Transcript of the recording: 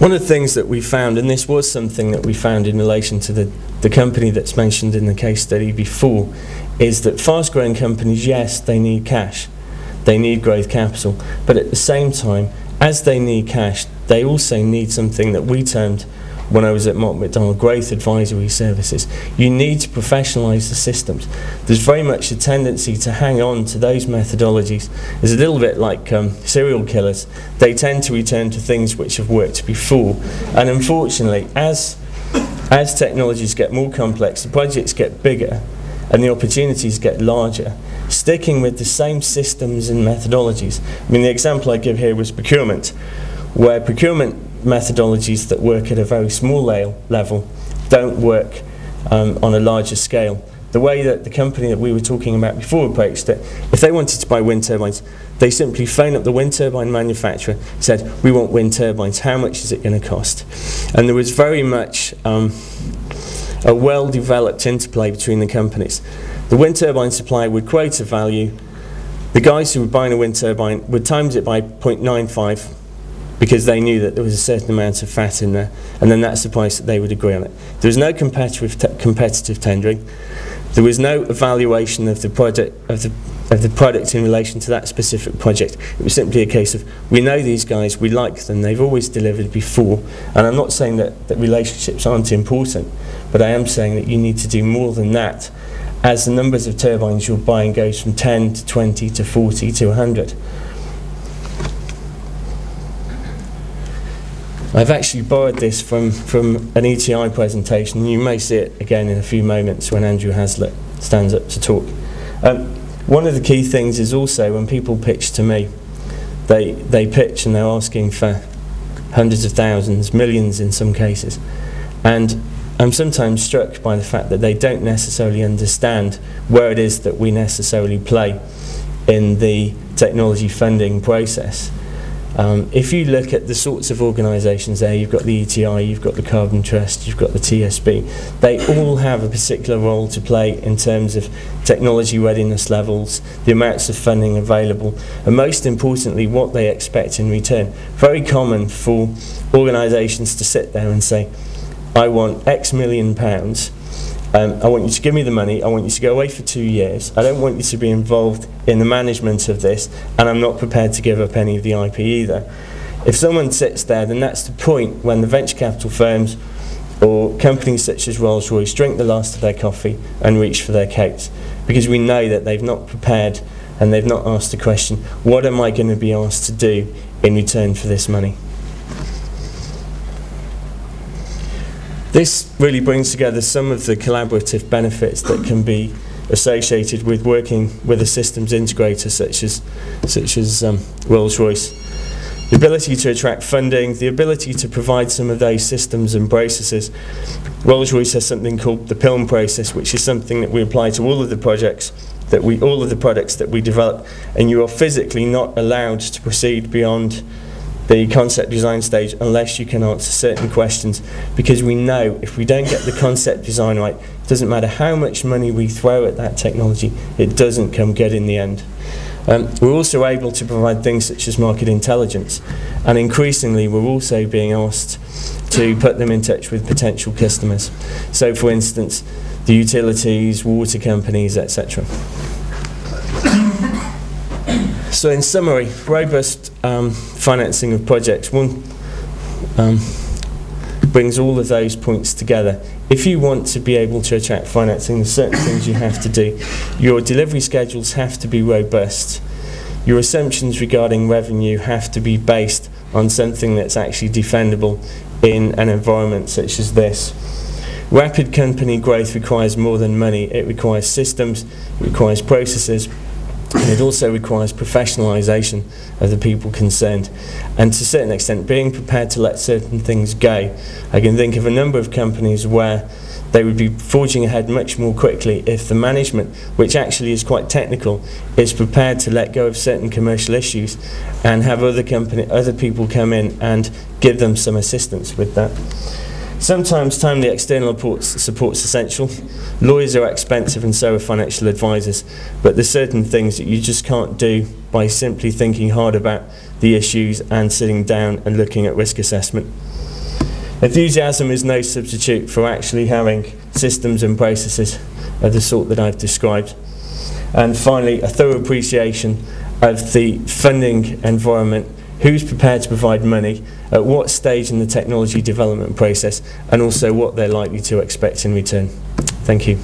One of the things that we found, and this was something that we found in relation to the company that's mentioned in the case study before, is that fast-growing companies, yes, they need cash, they need growth capital, but at the same time, as they need cash, they also need something that we termed, when I was at Morton McDonald, growth advisory services. You need to professionalise the systems. There's very much a tendency to hang on to those methodologies. It's a little bit like serial killers. They tend to return to things which have worked before. And unfortunately, as technologies get more complex, the projects get bigger, and the opportunities get larger, sticking with the same systems and methodologies. I mean, the example I give here was procurement, where procurement methodologies that work at a very small level don't work on a larger scale. The way that the company that we were talking about before approached it, if they wanted to buy wind turbines, they simply phone up the wind turbine manufacturer, said, we want wind turbines, how much is it going to cost? And there was very much a well-developed interplay between the companies. The wind turbine supplier would quote a value, the guys who were buying a wind turbine would times it by 0.95, because they knew that there was a certain amount of fat in there, and then that's the price that they would agree on it. There was no competitive tendering. There was no evaluation of the product in relation to that specific project. It was simply a case of, we know these guys, we like them, they've always delivered before. And I'm not saying that relationships aren't important, but I am saying that you need to do more than that, as the numbers of turbines you're buying goes from 10 to 20 to 40 to 100. I've actually borrowed this from an ETI presentation. You may see it again in a few moments when Andrew Hazlitt stands up to talk. One of the key things is also when people pitch to me, they pitch and they're asking for hundreds of thousands, millions in some cases. And I'm sometimes struck by the fact that they don't necessarily understand where it is that we necessarily play in the technology funding process. If you look at the sorts of organisations there, you've got the ETI, you've got the Carbon Trust, you've got the TSB, they all have a particular role to play in terms of technology readiness levels, the amounts of funding available, and most importantly, what they expect in return. Very common for organisations to sit there and say, I want X million pounds, I want you to give me the money, I want you to go away for 2 years, I don't want you to be involved in the management of this, and I'm not prepared to give up any of the IP either. If someone sits there, then that's the point when the venture capital firms or companies such as Rolls-Royce drink the last of their coffee and reach for their cakes, because we know that they've not prepared and they've not asked the question, what am I going to be asked to do in return for this money? This really brings together some of the collaborative benefits that can be associated with working with a systems integrator such as Rolls-Royce. The ability to attract funding, the ability to provide some of those systems and processes. Rolls-Royce has something called the PILM process, which is something that we apply to all of the projects all of the products that we develop, and you are physically not allowed to proceed beyond the concept design stage unless you can answer certain questions, because we know if we don't get the concept design right, it doesn't matter how much money we throw at that technology, it doesn't come good in the end. We're also able to provide things such as market intelligence, and increasingly we're also being asked to put them in touch with potential customers. So for instance, the utilities, water companies, etc. So in summary, robust financing of projects brings all of those points together. If you want to be able to attract financing, there's certain things you have to do. Your delivery schedules have to be robust. Your assumptions regarding revenue have to be based on something that's actually defendable in an environment such as this. Rapid company growth requires more than money. It requires systems, it requires processes, and it also requires professionalisation of the people concerned. And to a certain extent, being prepared to let certain things go. I can think of a number of companies where they would be forging ahead much more quickly if the management, which actually is quite technical, is prepared to let go of certain commercial issues and have other people come in and give them some assistance with that. Sometimes timely external support's essential. Lawyers are expensive and so are financial advisors, but there's certain things that you just can't do by simply thinking hard about the issues and sitting down and looking at risk assessment. Enthusiasm is no substitute for actually having systems and processes of the sort that I've described. And finally, a thorough appreciation of the funding environment, who's prepared to provide money, at what stage in the technology development process, and also what they're likely to expect in return. Thank you.